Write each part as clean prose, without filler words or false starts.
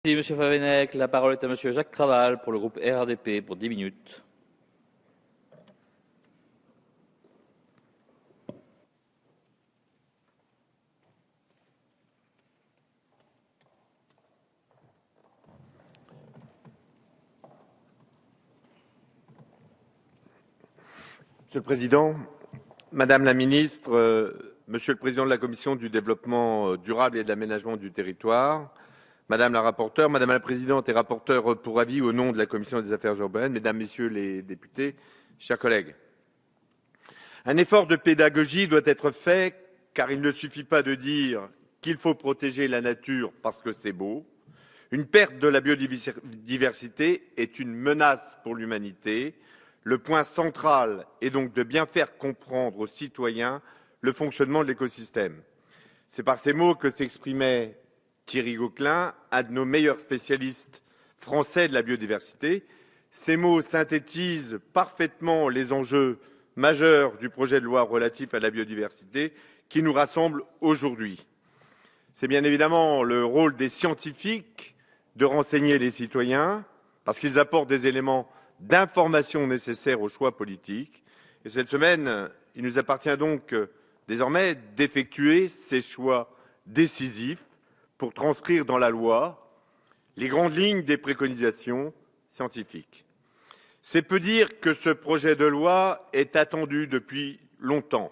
Merci, Monsieur Favennec. La parole est à Monsieur Jacques Craval pour le groupe RRDP pour 10 minutes. Monsieur le Président, Madame la Ministre, Monsieur le Président de la Commission du Développement durable et de l'aménagement du territoire, Madame la rapporteure, Madame la Présidente et rapporteure pour avis au nom de la Commission des affaires urbaines, Mesdames, Messieurs les députés, chers collègues. Un effort de pédagogie doit être fait car il ne suffit pas de dire qu'il faut protéger la nature parce que c'est beau. Une perte de la biodiversité est une menace pour l'humanité. Le point central est donc de bien faire comprendre aux citoyens le fonctionnement de l'écosystème. C'est par ces mots que s'exprimait Thierry Gauquelin, un de nos meilleurs spécialistes français de la biodiversité. Ces mots synthétisent parfaitement les enjeux majeurs du projet de loi relatif à la biodiversité qui nous rassemble aujourd'hui. C'est bien évidemment le rôle des scientifiques de renseigner les citoyens parce qu'ils apportent des éléments d'information nécessaires aux choix politiques. Et cette semaine, il nous appartient donc désormais d'effectuer ces choix décisifs pour transcrire dans la loi les grandes lignes des préconisations scientifiques. C'est peu dire que ce projet de loi est attendu depuis longtemps,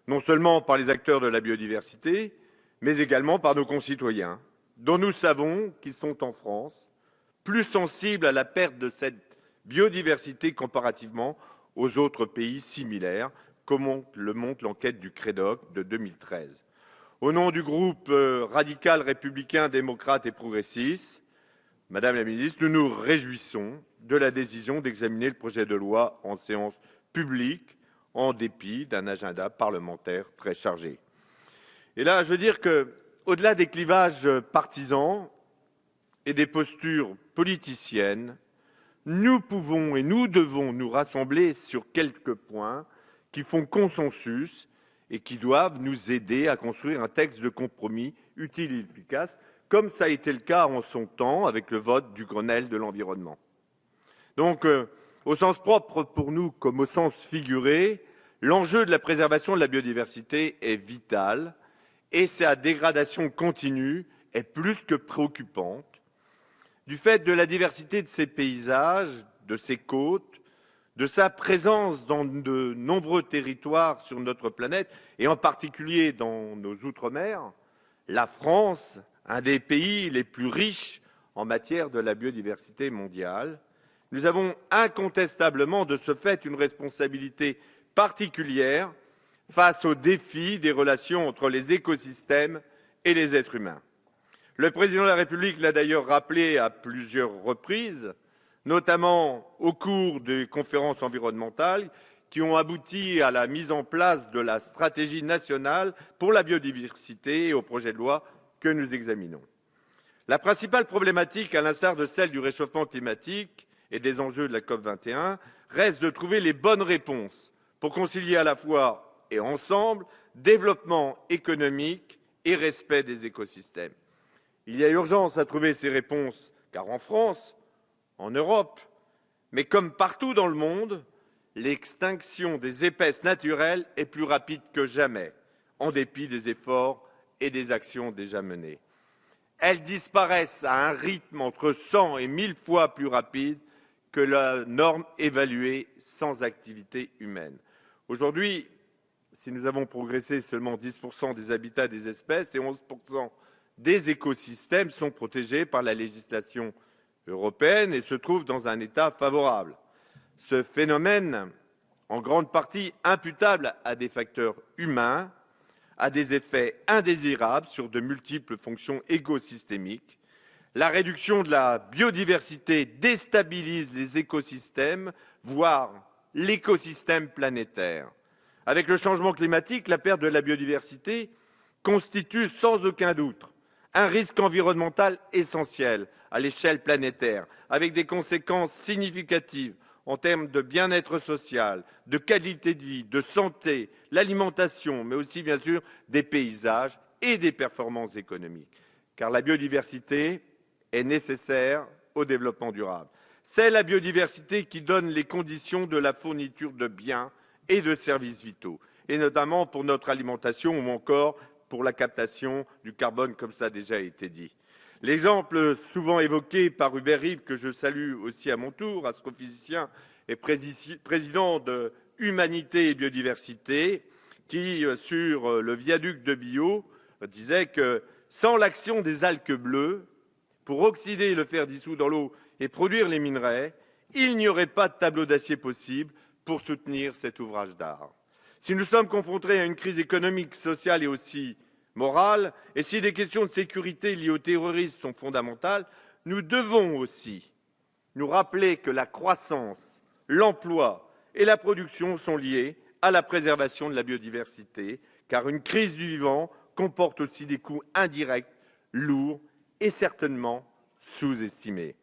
non seulement par les acteurs de la biodiversité, mais également par nos concitoyens, dont nous savons qu'ils sont en France plus sensibles à la perte de cette biodiversité comparativement aux autres pays similaires, comme le montre l'enquête du CREDOC de 2013. Au nom du groupe radical républicain, démocrate et progressiste, Madame la Ministre, nous nous réjouissons de la décision d'examiner le projet de loi en séance publique, en dépit d'un agenda parlementaire très chargé. Et là, je veux dire qu'au-delà des clivages partisans et des postures politiciennes, nous pouvons et nous devons nous rassembler sur quelques points qui font consensus et qui doivent nous aider à construire un texte de compromis utile et efficace, comme ça a été le cas en son temps avec le vote du Grenelle de l'environnement. Donc, au sens propre pour nous comme au sens figuré, l'enjeu de la préservation de la biodiversité est vital et sa dégradation continue est plus que préoccupante. Du fait de la diversité de ses paysages, de ses côtes, de sa présence dans de nombreux territoires sur notre planète, et en particulier dans nos outre-mer, la France, un des pays les plus riches en matière de la biodiversité mondiale, nous avons incontestablement de ce fait une responsabilité particulière face aux défis des relations entre les écosystèmes et les êtres humains. Le président de la République l'a d'ailleurs rappelé à plusieurs reprises, notamment au cours des conférences environnementales qui ont abouti à la mise en place de la stratégie nationale pour la biodiversité et au projet de loi que nous examinons. La principale problématique, à l'instar de celle du réchauffement climatique et des enjeux de la COP21, reste de trouver les bonnes réponses pour concilier à la fois et ensemble développement économique et respect des écosystèmes. Il y a urgence à trouver ces réponses, car en France, en Europe, mais comme partout dans le monde, l'extinction des espèces naturelles est plus rapide que jamais, en dépit des efforts et des actions déjà menées. Elles disparaissent à un rythme entre 100 et 1000 fois plus rapide que la norme évaluée sans activité humaine. Aujourd'hui, si nous avons progressé, seulement 10% des habitats des espèces et 11% des écosystèmes sont protégés par la législation européenne et se trouvent dans un état favorable. Ce phénomène, en grande partie imputable à des facteurs humains, a des effets indésirables sur de multiples fonctions écosystémiques. La réduction de la biodiversité déstabilise les écosystèmes, voire l'écosystème planétaire. Avec le changement climatique, la perte de la biodiversité constitue sans aucun doute un risque environnemental essentiel à l'échelle planétaire, avec des conséquences significatives en termes de bien-être social, de qualité de vie, de santé, l'alimentation, mais aussi bien sûr des paysages et des performances économiques. Car la biodiversité est nécessaire au développement durable. C'est la biodiversité qui donne les conditions de la fourniture de biens et de services vitaux, et notamment pour notre alimentation ou encore pour la captation du carbone, comme ça a déjà été dit. L'exemple souvent évoqué par Hubert Reeves, que je salue aussi à mon tour, astrophysicien et président de Humanité et Biodiversité, qui, sur le viaduc de Bio, disait que sans l'action des algues bleues, pour oxyder le fer dissous dans l'eau et produire les minerais, il n'y aurait pas de tableau d'acier possible pour soutenir cet ouvrage d'art. Si nous sommes confrontés à une crise économique, sociale et aussi morale, et si des questions de sécurité liées au terrorisme sont fondamentales, nous devons aussi nous rappeler que la croissance, l'emploi et la production sont liés à la préservation de la biodiversité, car une crise du vivant comporte aussi des coûts indirects, lourds et certainement sous-estimés.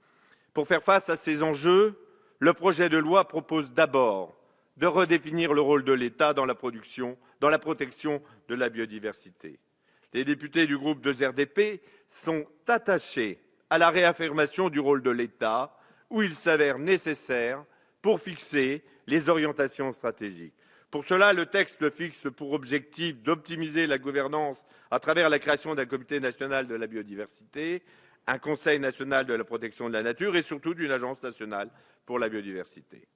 Pour faire face à ces enjeux, le projet de loi propose d'abord de redéfinir le rôle de l'État dans la protection de la biodiversité. Les députés du groupe de RDP sont attachés à la réaffirmation du rôle de l'État, où il s'avère nécessaire pour fixer les orientations stratégiques. Pour cela, le texte fixe pour objectif d'optimiser la gouvernance à travers la création d'un comité national de la biodiversité, un conseil national de la protection de la nature et surtout d'une agence nationale pour la biodiversité.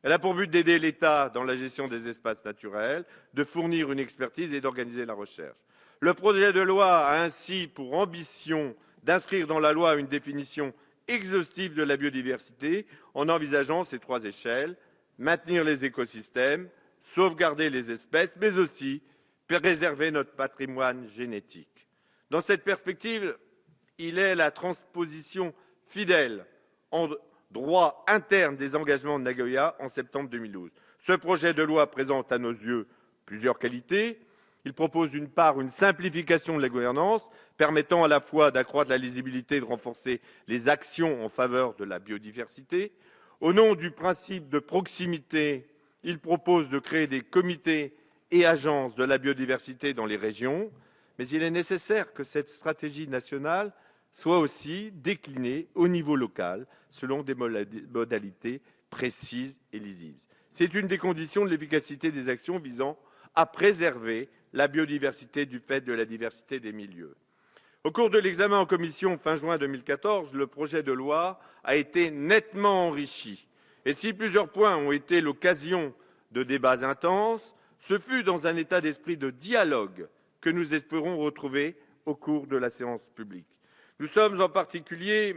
Elle a pour but d'aider l'État dans la gestion des espaces naturels, de fournir une expertise et d'organiser la recherche. Le projet de loi a ainsi pour ambition d'inscrire dans la loi une définition exhaustive de la biodiversité en envisageant ces trois échelles: maintenir les écosystèmes, sauvegarder les espèces, mais aussi préserver notre patrimoine génétique. Dans cette perspective, il est la transposition fidèle en droit interne des engagements de Nagoya en septembre 2012. Ce projet de loi présente à nos yeux plusieurs qualités. Il propose d'une part une simplification de la gouvernance, permettant à la fois d'accroître la lisibilité et de renforcer les actions en faveur de la biodiversité. Au nom du principe de proximité, il propose de créer des comités et agences de la biodiversité dans les régions, mais il est nécessaire que cette stratégie nationale soit aussi déclinée au niveau local selon des modalités précises et lisibles. C'est une des conditions de l'efficacité des actions visant à préserver la biodiversité du fait de la diversité des milieux. Au cours de l'examen en commission fin juin 2014, le projet de loi a été nettement enrichi. Et si plusieurs points ont été l'occasion de débats intenses, ce fut dans un état d'esprit de dialogue que nous espérons retrouver au cours de la séance publique. Nous sommes en particulier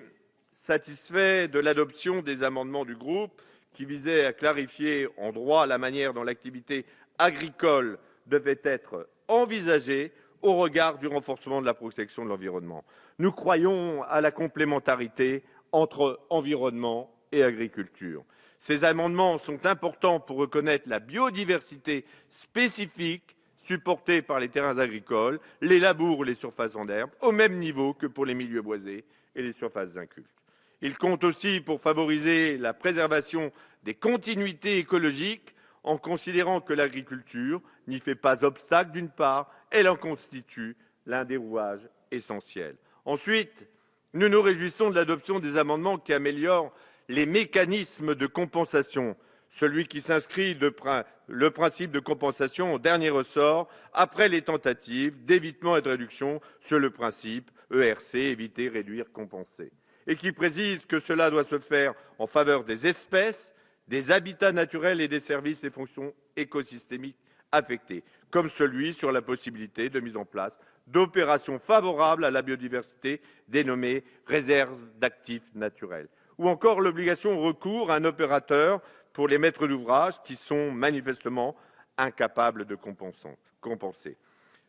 satisfaits de l'adoption des amendements du groupe qui visaient à clarifier en droit la manière dont l'activité agricole devait être envisagée au regard du renforcement de la protection de l'environnement. Nous croyons à la complémentarité entre environnement et agriculture. Ces amendements sont importants pour reconnaître la biodiversité spécifique supportée par les terrains agricoles, les labours ou les surfaces en herbe, au même niveau que pour les milieux boisés et les surfaces incultes. Ils comptent aussi pour favoriser la préservation des continuités écologiques en considérant que l'agriculture n'y fait pas obstacle d'une part, elle en constitue l'un des rouages essentiels. Ensuite, nous nous réjouissons de l'adoption des amendements qui améliorent les mécanismes de compensation, celui qui s'inscrit le principe de compensation au dernier ressort après les tentatives d'évitement et de réduction sur le principe ERC, éviter, réduire, compenser, et qui précise que cela doit se faire en faveur des espèces, des habitats naturels et des services et fonctions écosystémiques affectés, comme celui sur la possibilité de mise en place d'opérations favorables à la biodiversité dénommées réserves d'actifs naturels, ou encore l'obligation de recours à un opérateur pour les maîtres d'ouvrage qui sont manifestement incapables de compenser.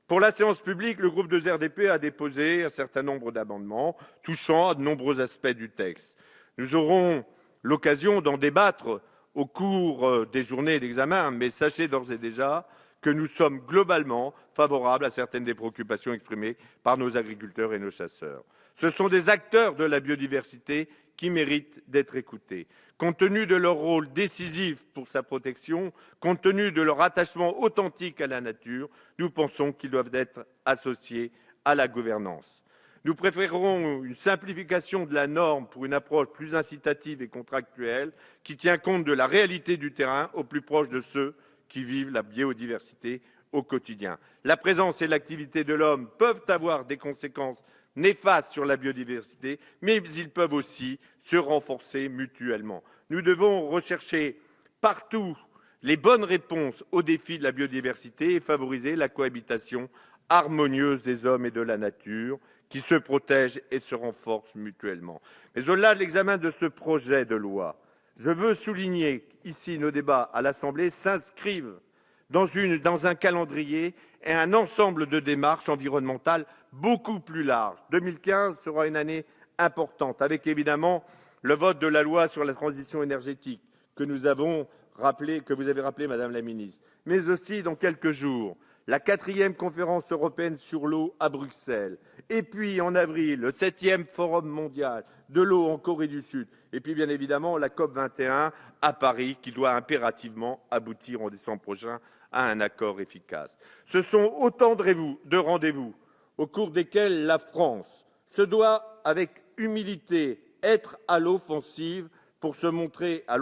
Pour la séance publique, le groupe de RDP a déposé un certain nombre d'amendements touchant à de nombreux aspects du texte. Nous aurons l'occasion d'en débattre au cours des journées d'examen, mais sachez d'ores et déjà que nous sommes globalement favorables à certaines des préoccupations exprimées par nos agriculteurs et nos chasseurs. Ce sont des acteurs de la biodiversité qui méritent d'être écoutés. Compte tenu de leur rôle décisif pour sa protection, compte tenu de leur attachement authentique à la nature, nous pensons qu'ils doivent être associés à la gouvernance. Nous préférerons une simplification de la norme pour une approche plus incitative et contractuelle qui tient compte de la réalité du terrain au plus proche de ceux qui vivent la biodiversité au quotidien. La présence et l'activité de l'homme peuvent avoir des conséquences néfastes sur la biodiversité, mais ils peuvent aussi se renforcer mutuellement. Nous devons rechercher partout les bonnes réponses aux défis de la biodiversité et favoriser la cohabitation harmonieuse des hommes et de la nature, qui se protègent et se renforcent mutuellement. Mais au-delà de l'examen de ce projet de loi, je veux souligner ici nos débats à l'Assemblée s'inscrivent dans un calendrier et un ensemble de démarches environnementales beaucoup plus larges. 2015 sera une année importante, avec évidemment le vote de la loi sur la transition énergétique que vous avez rappelé, Madame la Ministre, mais aussi dans quelques jours, la 4e conférence européenne sur l'eau à Bruxelles, et puis en avril, le 7e forum mondial de l'eau en Corée du Sud, et puis bien évidemment la COP 21 à Paris qui doit impérativement aboutir en décembre prochain à un accord efficace. Ce sont autant de rendez-vous au cours desquels la France se doit, avec humilité, être à l'offensive pour se montrer à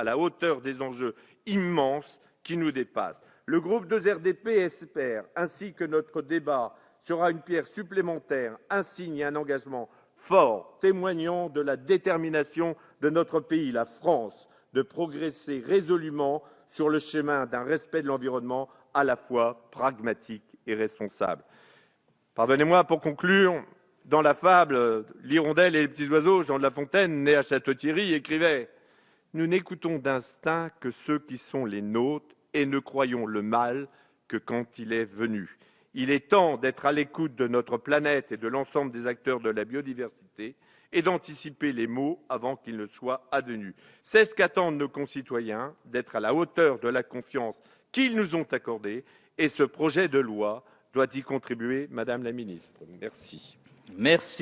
la hauteur des enjeux immenses qui nous dépassent. Le groupe 2RDP espère ainsi que notre débat sera une pierre supplémentaire, un signe et un engagement fort, témoignant de la détermination de notre pays, la France, de progresser résolument sur le chemin d'un respect de l'environnement à la fois pragmatique et responsable. Pardonnez-moi, pour conclure, dans la fable « L'hirondelle et les petits oiseaux », Jean de La Fontaine, né à Château-Thierry, écrivait « Nous n'écoutons d'instinct que ceux qui sont les nôtres et ne croyons le mal que quand il est venu. » Il est temps d'être à l'écoute de notre planète et de l'ensemble des acteurs de la biodiversité et d'anticiper les maux avant qu'ils ne soient advenus. C'est ce qu'attendent nos concitoyens, d'être à la hauteur de la confiance qu'ils nous ont accordée, et ce projet de loi doit y contribuer, Madame la Ministre. Merci. Merci.